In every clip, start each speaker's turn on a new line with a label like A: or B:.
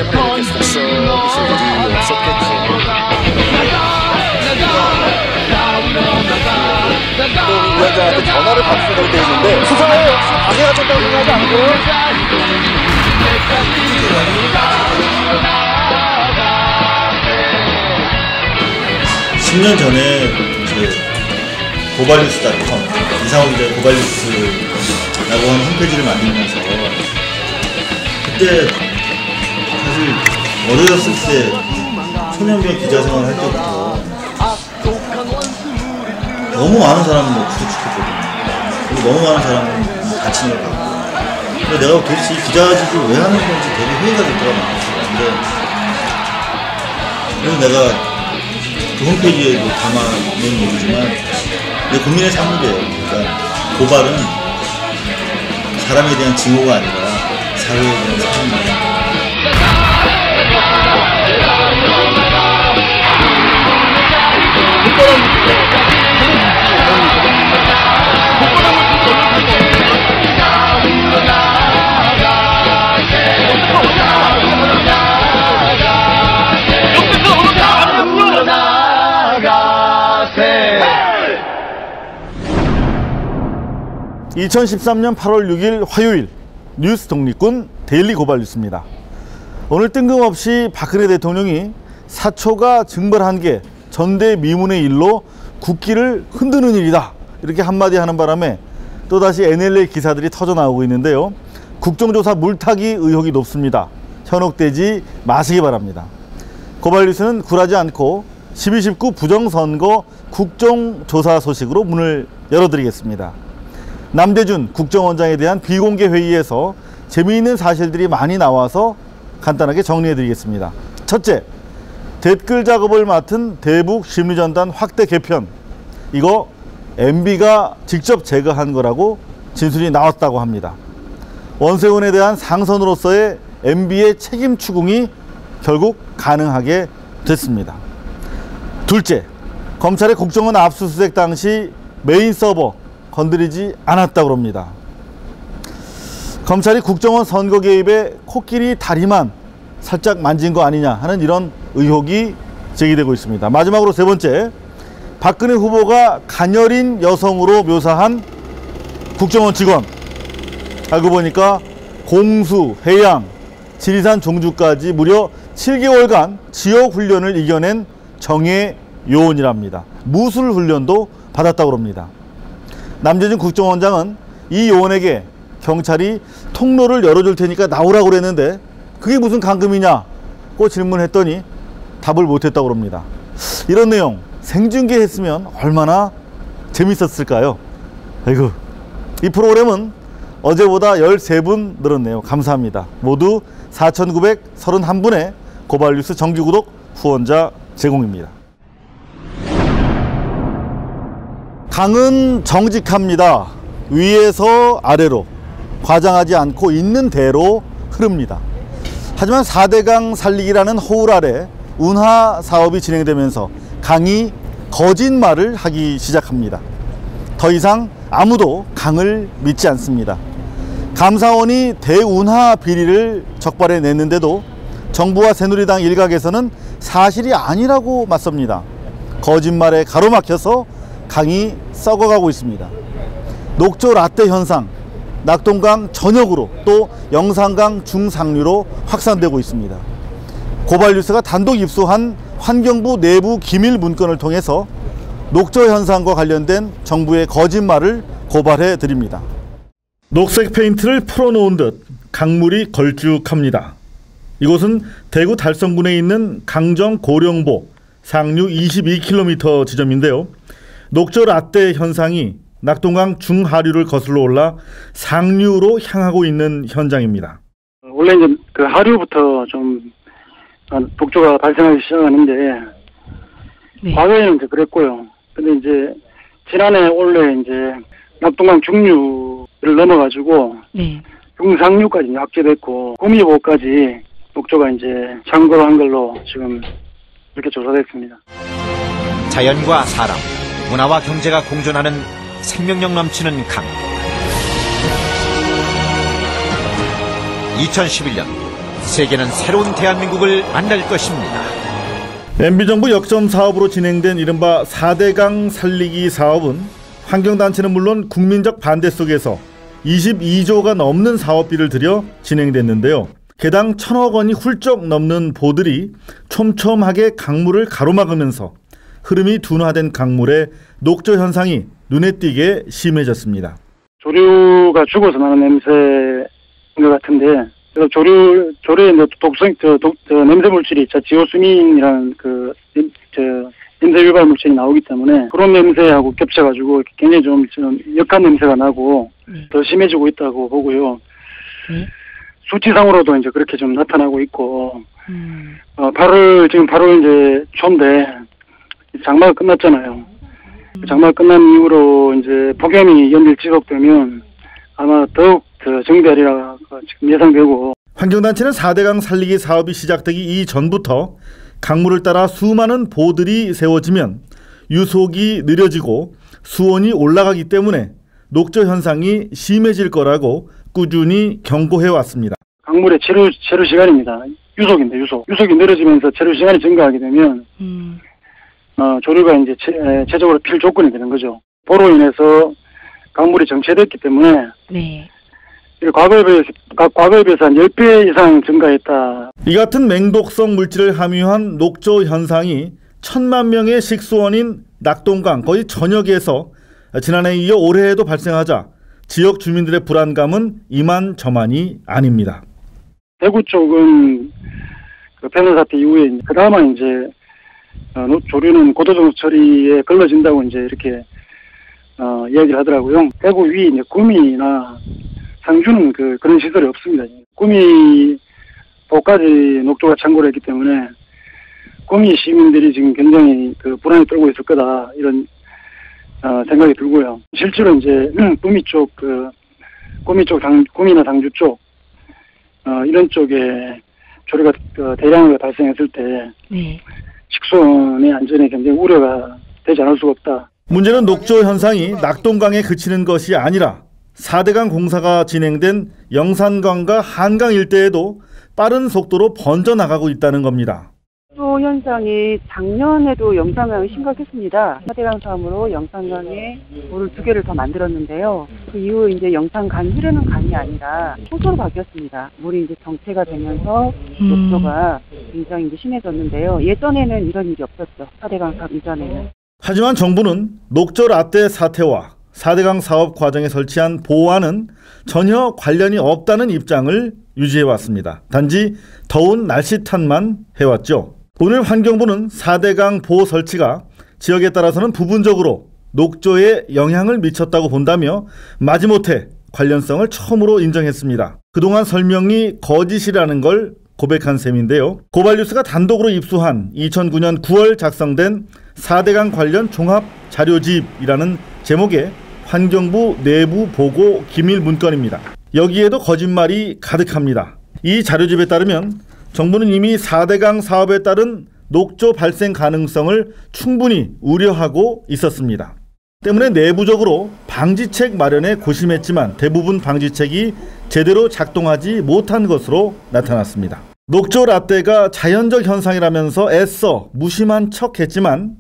A: 때문에 이렇게 속썩 기술들이 없었겠죠. 또 위원장한테 전화를 받으라고 되어 있는데 수사에 역시 방해가 된다고 생각하지 않고요.
B: 10년 전에 고발뉴스.com 이상호 기자의 고발뉴스라고 하는 홈페이지를 만들면서 그때 사실 어렸을 때 소년병 기자 생활 할 때부터 너무 많은 사람을 구속시켰거든요. 그리고 너무 많은 사람을 다치는 걸 봤고, 근데 내가 도대체 이 기자직을 왜 하는 건지 되게 회의가 됐더라고요. 그래서 내가 그 홈페이지에도 담아놓은 얘기지만 내 국민의 산물이에요. 그러니까 고발은 사람에 대한 증오가 아니라 사회에 대한 사랑입니다.
C: 네. 2013년 8월 6일 화요일 뉴스 독립군 데일리 고발 뉴스입니다. 오늘 뜬금없이 박근혜 대통령이 사초가 증발한 게 전대미문의 일로 국기를 흔드는 일이다 이렇게 한마디 하는 바람에 또다시 NLL 기사들이 터져나오고 있는데요. 국정조사 물타기 의혹이 높습니다. 현혹되지 마시기 바랍니다. 고발 뉴스는 굴하지 않고 12.19 부정선거 국정조사 소식으로 문을 열어드리겠습니다. 남대준 국정원장에 대한 비공개 회의에서 재미있는 사실들이 많이 나와서 간단하게 정리해드리겠습니다. 첫째, 댓글 작업을 맡은 대북 심리전단 확대 개편, 이거 MB가 직접 제거한 거라고 진술이 나왔다고 합니다. 원세훈에 대한 상선으로서의 MB의 책임 추궁이 결국 가능하게 됐습니다. 둘째, 검찰의 국정원 압수수색 당시 메인 서버 건드리지 않았다고 합니다. 검찰이 국정원 선거 개입에 코끼리 다리만 살짝 만진 거 아니냐 하는 이런 의혹이 제기되고 있습니다. 마지막으로 세 번째, 박근혜 후보가 가녀린 여성으로 묘사한 국정원 직원, 알고 보니까 공수, 해양, 지리산 종주까지 무려 7개월간 지역훈련을 이겨낸 정예 요원이랍니다. 무술훈련도 받았다고 합니다. 남재준 국정원장은 이 요원에게 경찰이 통로를 열어줄 테니까 나오라고 그랬는데 그게 무슨 감금이냐고 질문했더니 답을 못했다고 합니다. 이런 내용 생중계했으면 얼마나 재밌었을까요? 아이고, 이 프로그램은 어제보다 13분 늘었네요. 감사합니다. 모두 4,931분의 고발뉴스 정기구독 후원자 제공입니다. 강은 정직합니다. 위에서 아래로 과장하지 않고 있는 대로 흐릅니다. 하지만 4대강 살리기라는 호울 아래 운하 사업이 진행되면서 강이 거짓말을 하기 시작합니다. 더 이상 아무도 강을 믿지 않습니다. 감사원이 대운하 비리를 적발해 냈는데도 정부와 새누리당 일각에서는 사실이 아니라고 맞섭니다. 거짓말에 가로막혀서 강이 썩어가고 있습니다. 녹조 라떼 현상, 낙동강 전역으로 또 영산강 중상류로 확산되고 있습니다. 고발뉴스가 단독 입수한 환경부 내부 기밀 문건을 통해서 녹조 현상과 관련된 정부의 거짓말을 고발해 드립니다. 녹색 페인트를 풀어놓은 듯 강물이 걸쭉합니다. 이곳은 대구 달성군에 있는 강정 고령보 상류 22km 지점인데요. 녹조 라떼 현상이 낙동강 중하류를 거슬러 올라 상류로 향하고 있는 현장입니다.
D: 원래 이제 그 하류부터 좀 독조가 발생하기 시작하는데, 네. 과거에는 이제 그랬고요. 근데 이제 지난해 원래 이제 낙동강 중류를 넘어가지고, 네. 중상류까지 악재됐고 구미보까지 독조가 이제 창고로 한 걸로 지금 이렇게 조사됐습니다.
E: 자연과 사람, 문화와 경제가 공존하는 생명력 넘치는 강. 2011년 세계는 새로운 대한민국을 만날 것입니다.
C: MB정부 역점 사업으로 진행된 이른바 4대강 살리기 사업은 환경단체는 물론 국민적 반대 속에서 22조가 넘는 사업비를 들여 진행됐는데요. 개당 1,000억 원이 훌쩍 넘는 보들이 촘촘하게 강물을 가로막으면서 흐름이 둔화된 강물의 녹조 현상이 눈에 띄게 심해졌습니다.
D: 조류가 죽어서 나는 냄새인 것 같은데, 조류의 독성, 냄새 물질이 지오스민이라는 냄새 유발 물질이 나오기 때문에 그런 냄새하고 겹쳐가지고 굉장히 좀 역한 냄새가 나고 더 심해지고 있다고 보고요. 수치상으로도 이제 그렇게 좀 나타나고 있고, 8월 이제 초인데 장마가 끝났잖아요. 장마가 끝난 이후로 이제 폭염이 연일 지속되면 아마 더욱 정비하리라 지금 예상되고.
C: 환경단체는 4대강 살리기 사업이 시작되기 이전부터 강물을 따라 수많은 보들이 세워지면 유속이 느려지고 수온이 올라가기 때문에 녹조 현상이 심해질 거라고 꾸준히 경고해 왔습니다.
D: 강물의 체류 시간입니다. 유속인데 유속이 느려지면서 체류 시간이 증가하게 되면 조류가 이제 최적으로 필 조건이 되는 거죠. 보로 인해서 강물이 정체됐기 때문에
F: 네.
D: 과거에 비해서 한 10배 이상 증가했다.
C: 이 같은 맹독성 물질을 함유한 녹조 현상이 1,000만 명의 식수원인 낙동강 거의 전역에서 지난해에 이어 올해에도 발생하자 지역 주민들의 불안감은 이만저만이 아닙니다.
D: 대구 쪽은 그 폐선 사태 이후에 그나마 이제 조류는 고도정수 처리에 걸러진다고 이제 이렇게 이야기를 하더라고요. 대구 위 이제 구미나 상주는 그런 시설이 없습니다. 구미도까지 녹조가 창고를 했기 때문에 구미 시민들이 지금 굉장히 불안에 떨고 있을 거다 이런 생각이 들고요. 실제로 이제 구미나 상주 쪽 이런 쪽에 조류가 대량으로 발생했을 때 식수원의 안전에 굉장히 우려가 되지 않을 수가 없다.
C: 문제는 녹조 현상이 낙동강에 그치는 것이 아니라 4대강 공사가 진행된 영산강과 한강 일대에도 빠른 속도로 번져나가고 있다는 겁니다.
F: 녹조 현상이 작년에도 영산강이 심각했습니다. 4대강 사업으로 영산강에 물을 2개를 더 만들었는데요. 그 이후 이제 영산강이 흐르는 강이 아니라 호수로 바뀌었습니다. 물이 이제 정체가 되면서 녹조가 굉장히 이제 심해졌는데요. 예전에는 이런 일이 없었죠. 4대강 사업 이전에는.
C: 하지만 정부는 녹조 라떼 사태와 4대강 사업 과정에 설치한 보호와는 전혀 관련이 없다는 입장을 유지해왔습니다. 단지 더운 날씨 탓만 해왔죠. 오늘 환경부는 4대강 보호 설치가 지역에 따라서는 부분적으로 녹조에 영향을 미쳤다고 본다며 마지못해 관련성을 처음으로 인정했습니다. 그동안 설명이 거짓이라는 걸 고백한 셈인데요. 고발뉴스가 단독으로 입수한 2009년 9월 작성된 4대강 관련 종합 자료집이라는 제목의 환경부 내부 보고 기밀 문건입니다. 여기에도 거짓말이 가득합니다. 이 자료집에 따르면 정부는 이미 4대강 사업에 따른 녹조 발생 가능성을 충분히 우려하고 있었습니다. 때문에 내부적으로 방지책 마련에 고심했지만 대부분 방지책이 제대로 작동하지 못한 것으로 나타났습니다. 녹조 라떼가 자연적 현상이라면서 애써 무심한 척했지만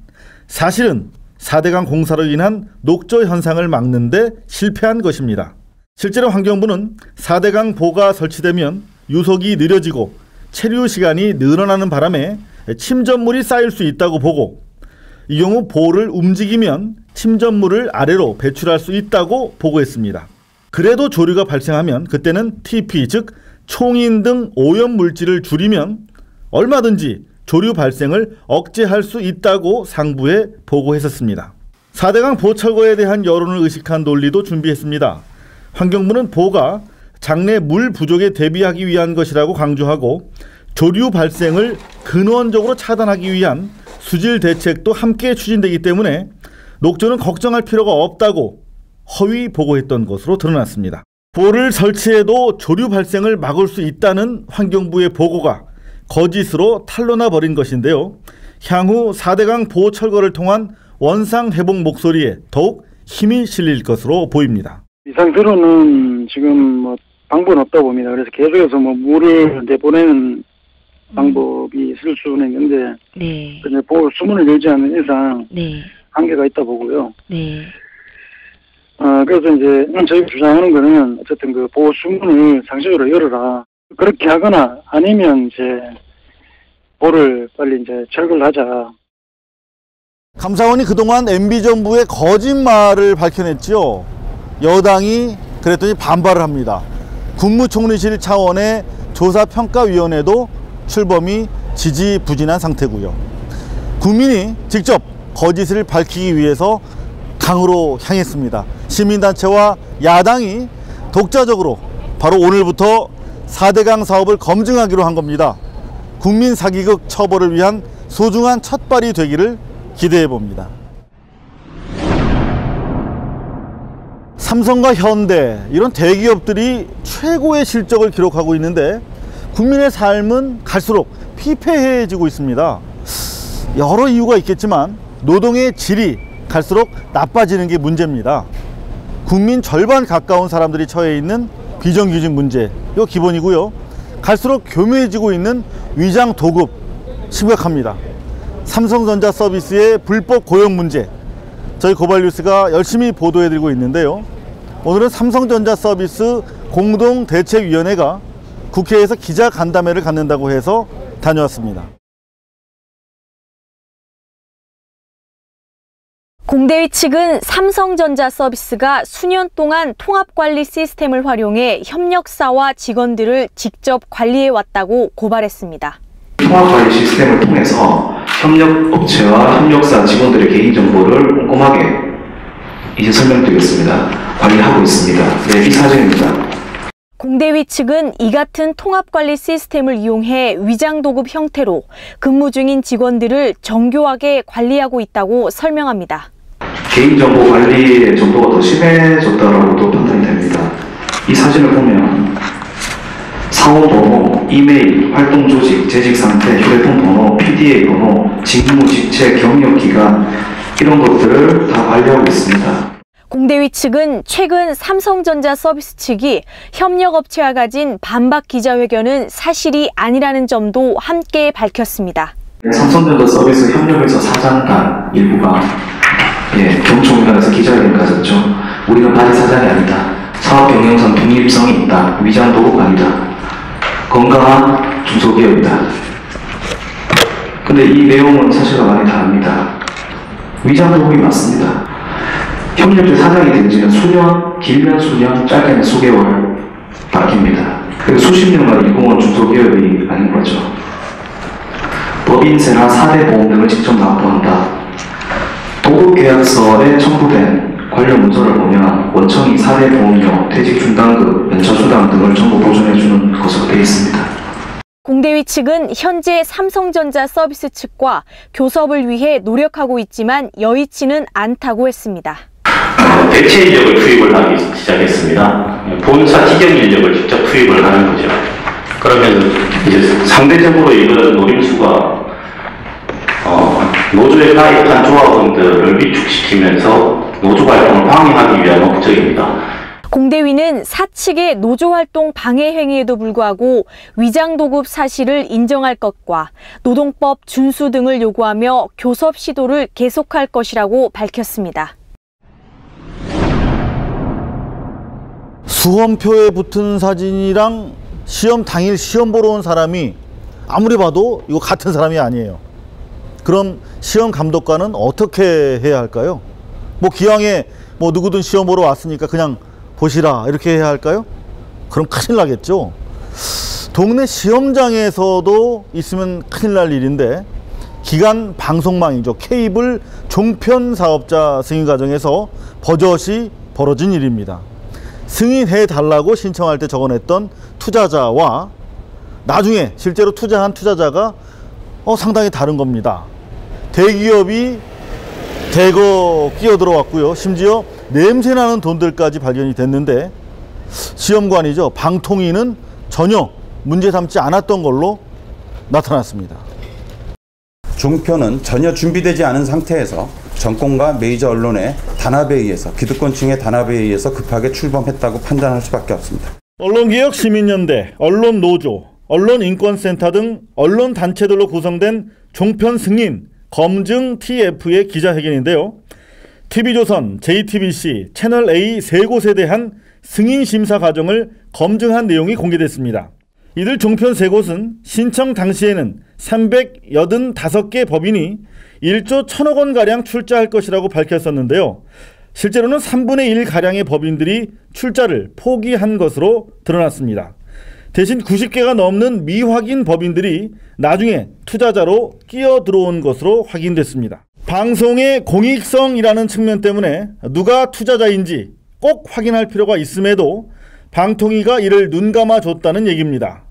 C: 사실은 4대강 공사로 인한 녹조 현상을 막는데 실패한 것입니다. 실제로 환경부는 4대강 보가 설치되면 유속이 느려지고 체류 시간이 늘어나는 바람에 침전물이 쌓일 수 있다고 보고 이 경우 보를 움직이면 침전물을 아래로 배출할 수 있다고 보고했습니다. 그래도 조류가 발생하면 그때는 TP 즉 총인 등 오염 물질을 줄이면 얼마든지 조류 발생을 억제할 수 있다고 상부에 보고했었습니다. 4대강 보철거에 대한 여론을 의식한 논리도 준비했습니다. 환경부는 보가 장래 물 부족에 대비하기 위한 것이라고 강조하고 조류 발생을 근원적으로 차단하기 위한 수질 대책도 함께 추진되기 때문에 녹조는 걱정할 필요가 없다고 허위 보고했던 것으로 드러났습니다. 보를 설치해도 조류 발생을 막을 수 있다는 환경부의 보고가 거짓으로 탄로나 버린 것인데요. 향후 4대강 보호 철거를 통한 원상 회복 목소리에 더욱 힘이 실릴 것으로 보입니다.
D: 이상세로는 지금 방법은 없다고 봅니다. 그래서 계속해서 뭐 물을 내보내는 방법이 있을 수는 있는데,
G: 네.
D: 근데 수문을 열지 않는 이상
G: 네.
D: 한계가 있다 보고요.
G: 네.
D: 그래서 이제 저희가 주장하는 거는 어쨌든 그 보호 수문을 상식으로 열어라. 그렇게 하거나 아니면 이제 보를 빨리 이제 철거를 하자.
C: 감사원이 그동안 MB정부의 거짓말을 밝혀냈죠. 여당이 그랬더니 반발을 합니다. 국무총리실 차원의 조사평가위원회도 출범이 지지부진한 상태고요. 국민이 직접 거짓을 밝히기 위해서 강으로 향했습니다. 시민단체와 야당이 독자적으로 바로 오늘부터 4대강 사업을 검증하기로 한 겁니다. 국민 사기극 처벌을 위한 소중한 첫발이 되기를 기대해 봅니다. 삼성과 현대 이런 대기업들이 최고의 실적을 기록하고 있는데 국민의 삶은 갈수록 피폐해지고 있습니다. 여러 이유가 있겠지만 노동의 질이 갈수록 나빠지는 게 문제입니다. 국민 절반 가까운 사람들이 처해 있는 비정규직 문제, 이거 기본이고요. 갈수록 교묘해지고 있는 위장 도급 심각합니다. 삼성전자 서비스의 불법 고용 문제, 저희 고발뉴스가 열심히 보도해드리고 있는데요. 오늘은 삼성전자 서비스 공동대책위원회가 국회에서 기자간담회를 갖는다고 해서 다녀왔습니다.
G: 공대위 측은 삼성전자 서비스가 수년 동안 통합관리 시스템을 활용해 협력사와 직원들을 직접 관리해왔다고 고발했습니다.
H: 통합관리 시스템을 통해서 협력업체와 협력사 직원들의 개인정보를 꼼꼼하게 이제 설명드리겠습니다. 관리하고 있습니다. 네, 이 사진입니다.
G: 공대위 측은 이 같은 통합관리 시스템을 이용해 위장도급 형태로 근무 중인 직원들을 정교하게 관리하고 있다고 설명합니다.
H: 개인정보 관리의 정도가 더 심해졌다라고도 판단이 됩니다. 이 사진을 보면 사원번호, 이메일, 활동조직, 재직상태, 휴대폰 번호, PDA 번호, 직무, 직책, 경력기간 이런 것들을 다 관리하고 있습니다.
G: 공대위 측은 최근 삼성전자 서비스 측이 협력업체와 가진 반박 기자회견은 사실이 아니라는 점도 함께 밝혔습니다.
H: 삼성전자 서비스 협력회사 사장단 일부가 경총회관에서 기자회견을 가졌죠. 우리는 바지 사장이 아니다. 사업 경영상 독립성이 있다. 위장 도급 아니다. 건강한 중소기업이다. 근데 이 내용은 사실과 많이 다릅니다. 위장 도급이 맞습니다. 협력회 사장이 된 지는 수년, 길면 수년, 짧게는 수개월 바뀝니다. 수십 년간 일공은 중소기업이 아닌 거죠. 법인세나 4대 보험 등을 직접 납부한다. 도급계약서에 첨부된 관련 문서를 보면 원청이 4대 보험료, 퇴직 중단금, 연차수당 등을 전부 보존해주는 것으로 되어 있습니다.
G: 공대위 측은 현재 삼성전자 서비스 측과 교섭을 위해 노력하고 있지만 여의치는 않다고 했습니다.
I: 대체 인력을 투입을 하기 시작했습니다. 본사 직영 인력을 직접 투입을 하는 거죠. 그러면 이제 상대적으로 이런 노림수가 노조에 가입한 조합원들을 위축시키면서 노조 활동을 방해하기 위한 목적입니다.
G: 공대위는 사측의 노조활동 방해 행위에도 불구하고 위장도급 사실을 인정할 것과 노동법 준수 등을 요구하며 교섭 시도를 계속할 것이라고 밝혔습니다.
C: 수험표에 붙은 사진이랑 시험 당일 시험 보러 온 사람이 아무리 봐도 이거 같은 사람이 아니에요. 그럼 시험 감독관은 어떻게 해야 할까요? 뭐 기왕에 뭐 누구든 시험 보러 왔으니까 그냥 보시라 이렇게 해야 할까요? 그럼 큰일 나겠죠. 동네 시험장에서도 있으면 큰일 날 일인데 기간 방송망이죠. 케이블 종편 사업자 승인 과정에서 버젓이 벌어진 일입니다. 승인해 달라고 신청할 때 적어냈던 투자자와 나중에 실제로 투자한 투자자가 상당히 다른 겁니다. 대기업이 대거 끼어들어왔고요. 심지어 냄새나는 돈들까지 발견이 됐는데 시험관이죠. 방통위는 전혀 문제 삼지 않았던 걸로 나타났습니다.
J: 종편은 전혀 준비되지 않은 상태에서 정권과 메이저 언론의 단합에 의해서 기득권층의 단합에 의해서 급하게 출범했다고 판단할 수밖에 없습니다.
C: 언론개혁 시민연대, 언론노조, 언론인권센터 등 언론단체들로 구성된 종편 승인 검증 TF의 기자회견인데요. TV조선, JTBC, 채널A 세 곳에 대한 승인 심사 과정을 검증한 내용이 공개됐습니다. 이들 종편 세 곳은 신청 당시에는 385개 법인이 1조 1,000억 원가량 출자할 것이라고 밝혔었는데요. 실제로는 3분의 1가량의 법인들이 출자를 포기한 것으로 드러났습니다. 대신 90개가 넘는 미확인 법인들이 나중에 투자자로 끼어 들어온 것으로 확인됐습니다. 방송의 공익성이라는 측면 때문에 누가 투자자인지 꼭 확인할 필요가 있음에도 방통위가 이를 눈감아줬다는 얘기입니다.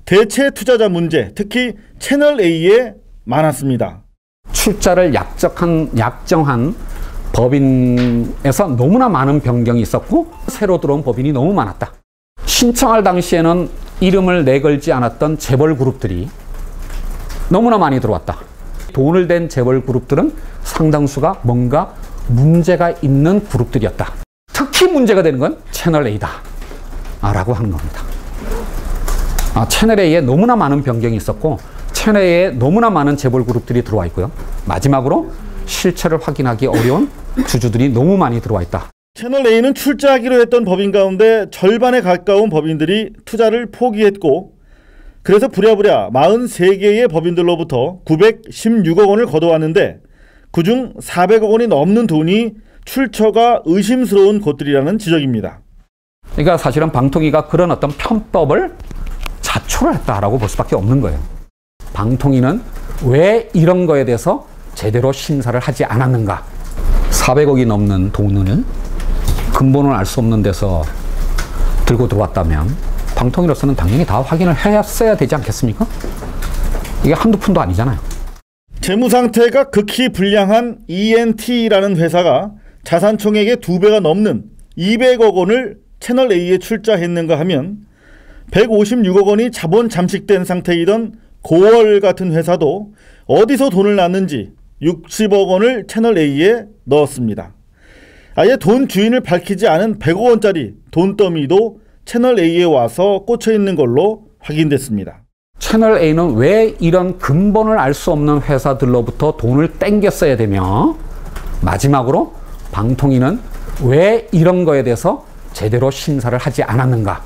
C: 대체 투자자 문제, 특히 채널A에 많았습니다.
K: 출자를 약정한 법인에서 너무나 많은 변경이 있었고 새로 들어온 법인이 너무 많았다. 신청할 당시에는 이름을 내걸지 않았던 재벌 그룹들이 너무나 많이 들어왔다. 돈을 댄 재벌 그룹들은 상당수가 뭔가 문제가 있는 그룹들이었다. 특히 문제가 되는 건 채널A다 라고 하는 겁니다. 채널A에 너무나 많은 변경이 있었고 채널A에 너무나 많은 재벌 그룹들이 들어와 있고요. 마지막으로 실체를 확인하기 어려운 주주들이 너무 많이 들어와 있다.
C: 채널A는 출자하기로 했던 법인 가운데 절반에 가까운 법인들이 투자를 포기했고, 그래서 부랴부랴 43개의 법인들로부터 916억 원을 걷어왔는데 그중 400억 원이 넘는 돈이 출처가 의심스러운 곳들이라는 지적입니다.
K: 그러니까 사실은 방통위가 그런 어떤 편법을 자초를 했다라고 볼 수밖에 없는 거예요. 방통위는 왜 이런 거에 대해서 제대로 심사를 하지 않았는가? 400억이 넘는 돈을 근본을 알 수 없는 데서 들고 들어왔다면 방통위로서는 당연히 다 확인을 했어야 되지 않겠습니까? 이게 한두 푼도 아니잖아요.
C: 재무 상태가 극히 불량한 ENT라는 회사가 자산 총액의 2배가 넘는 200억 원을 채널A에 출자했는가 하면 156억 원이 자본 잠식된 상태이던 고월 같은 회사도 어디서 돈을 났는지 60억 원을 채널A에 넣었습니다. 아예 돈 주인을 밝히지 않은 100억 원짜리 돈더미도 채널A에 와서 꽂혀 있는 걸로 확인됐습니다.
K: 채널A는 왜 이런 근본을 알 수 없는 회사들로부터 돈을 땡겼어야 되며 마지막으로 방통위는 왜 이런 거에 대해서 제대로 심사를 하지 않았는가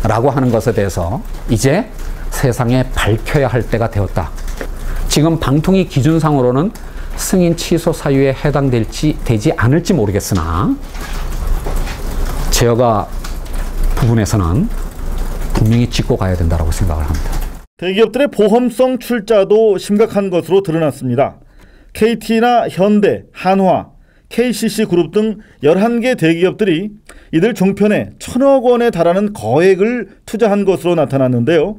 K: 라고 하는 것에 대해서 이제 세상에 밝혀야 할 때가 되었다. 지금 방통위 기준상으로는 승인 취소 사유에 되지 않을지 모르겠으나 제어가 부분에서는 분명히 짚고 가야 된다고 생각을 합니다.
C: 대기업들의 보험성 출자도 심각한 것으로 드러났습니다. KT나 현대, 한화, KCC 그룹 등 11개 대기업들이 이들 종편에 1,000억 원에 달하는 거액을 투자한 것으로 나타났는데요.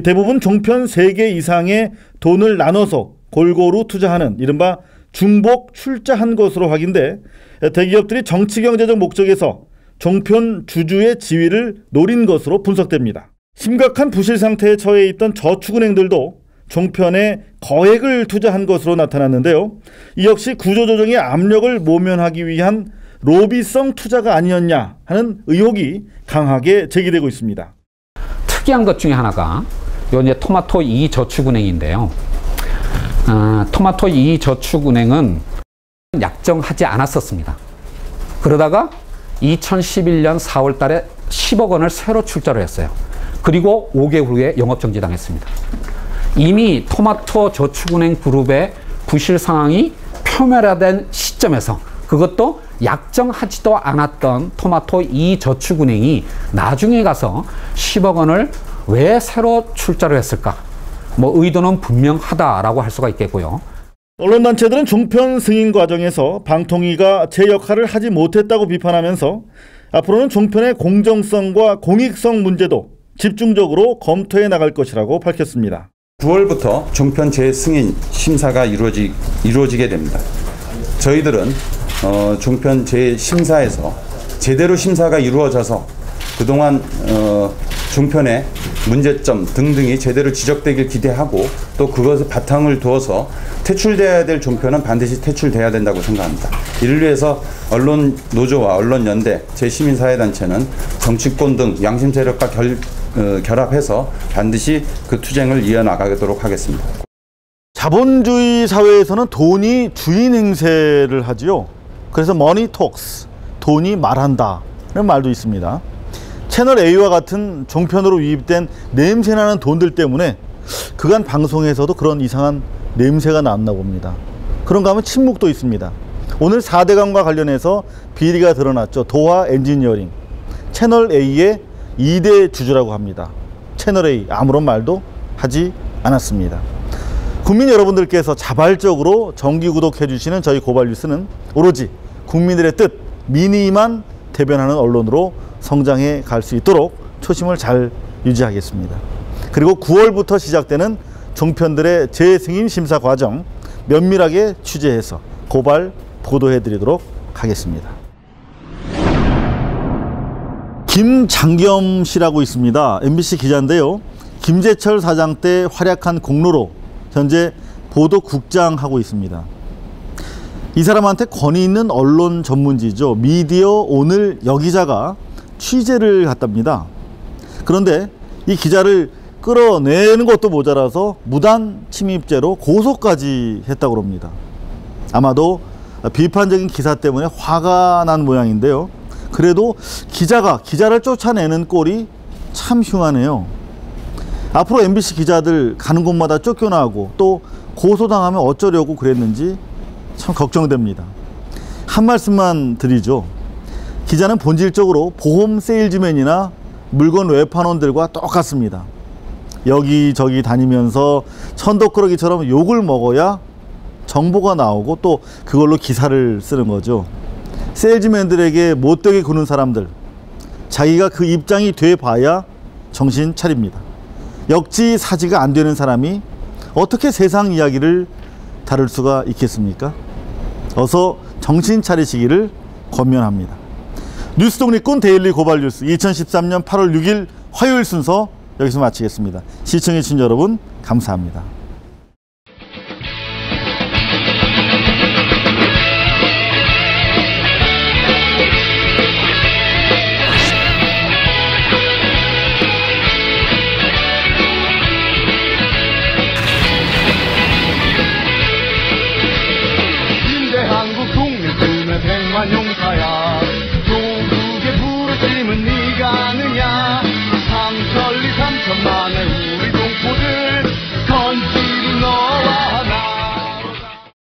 C: 대부분 종편 3개 이상의 돈을 나눠서 골고루 투자하는 이른바 중복 출자한 것으로 확인돼 대기업들이 정치경제적 목적에서 종편 주주의 지위를 노린 것으로 분석됩니다. 심각한 부실 상태에 처해 있던 저축은행들도 종편에 거액을 투자한 것으로 나타났는데요. 이 역시 구조조정의 압력을 모면하기 위한 로비성 투자가 아니었냐 하는 의혹이 강하게 제기되고 있습니다.
K: 특이한 것 중에 하나가 이제 토마토 2저축은행인데요. 토마토 2저축은행은 약정하지 않았었습니다. 그러다가 2011년 4월 달에 10억 원을 새로 출자를 했어요. 그리고 5개월 후에 영업정지당했습니다. 이미 토마토 저축은행 그룹의 부실 상황이 표면화된 시점에서 그것도 약정하지도 않았던 토마토 2저축은행이 나중에 가서 10억 원을 왜 새로 출자를 했을까? 의도는 분명하다라고 할 수가 있겠고요.
C: 언론단체들은 종편 승인 과정에서 방통위가 제 역할을 하지 못했다고 비판하면서 앞으로는 종편의 공정성과 공익성 문제도 집중적으로 검토해 나갈 것이라고 밝혔습니다.
J: 9월부터 종편 재승인 심사가 이루어지게 됩니다. 저희들은 종편 재심사에서 제대로 심사가 이루어져서 그동안 종편에 문제점 등등이 제대로 지적되길 기대하고 또 그것에 바탕을 두어서 퇴출돼야 될 종편은 반드시 퇴출돼야 된다고 생각합니다. 이를 위해서 언론 노조와 언론연대, 제시민사회단체는 정치권 등 양심 세력과 결합해서 반드시 그 투쟁을 이어나가도록 하겠습니다.
C: 자본주의 사회에서는 돈이 주인 행세를 하지요. 그래서 머니 톡스, 돈이 말한다 라는 말도 있습니다. 채널 A와 같은 종편으로 유입된 냄새나는 돈들 때문에 그간 방송에서도 그런 이상한 냄새가 났나 봅니다. 그런가 하면 침묵도 있습니다. 오늘 4대강과 관련해서 비리가 드러났죠. 도하 엔지니어링, 채널 A의 2대 주주라고 합니다. 채널 A 아무런 말도 하지 않았습니다. 국민 여러분들께서 자발적으로 정기 구독해 주시는 저희 고발뉴스는 오로지 국민들의 뜻, 민의만 대변하는 언론으로 성장해 갈 수 있도록 초심을 잘 유지하겠습니다. 그리고 9월부터 시작되는 종편들의 재승인 심사 과정 면밀하게 취재해서 고발 보도해 드리도록 하겠습니다. 김장겸 씨라고 있습니다. MBC 기자인데요. 김재철 사장 때 활약한 공로로 현재 보도국장 하고 있습니다. 이 사람한테 권위 있는 언론 전문지죠. 미디어 오늘 여기자가 취재를 갔답니다. 그런데 이 기자를 끌어내는 것도 모자라서 무단 침입죄로 고소까지 했다고 합니다. 아마도 비판적인 기사 때문에 화가 난 모양인데요. 그래도 기자가 기자를 쫓아내는 꼴이 참 흉하네요. 앞으로 MBC 기자들 가는 곳마다 쫓겨나고 또 고소당하면 어쩌려고 그랬는지 참 걱정됩니다. 한 말씀만 드리죠. 기자는 본질적으로 보험 세일즈맨이나 물건 외판원들과 똑같습니다. 여기저기 다니면서 천덕꾸러기처럼 욕을 먹어야 정보가 나오고 또 그걸로 기사를 쓰는 거죠. 세일즈맨들에게 못되게 구는 사람들, 자기가 그 입장이 돼봐야 정신 차립니다. 역지사지가 안 되는 사람이 어떻게 세상 이야기를 다룰 수가 있겠습니까? 어서 정신 차리시기를 권면합니다. 뉴스 독립군 데일리 고발 뉴스 2013년 8월 6일 화요일 순서 여기서 마치겠습니다. 시청해주신 여러분 감사합니다.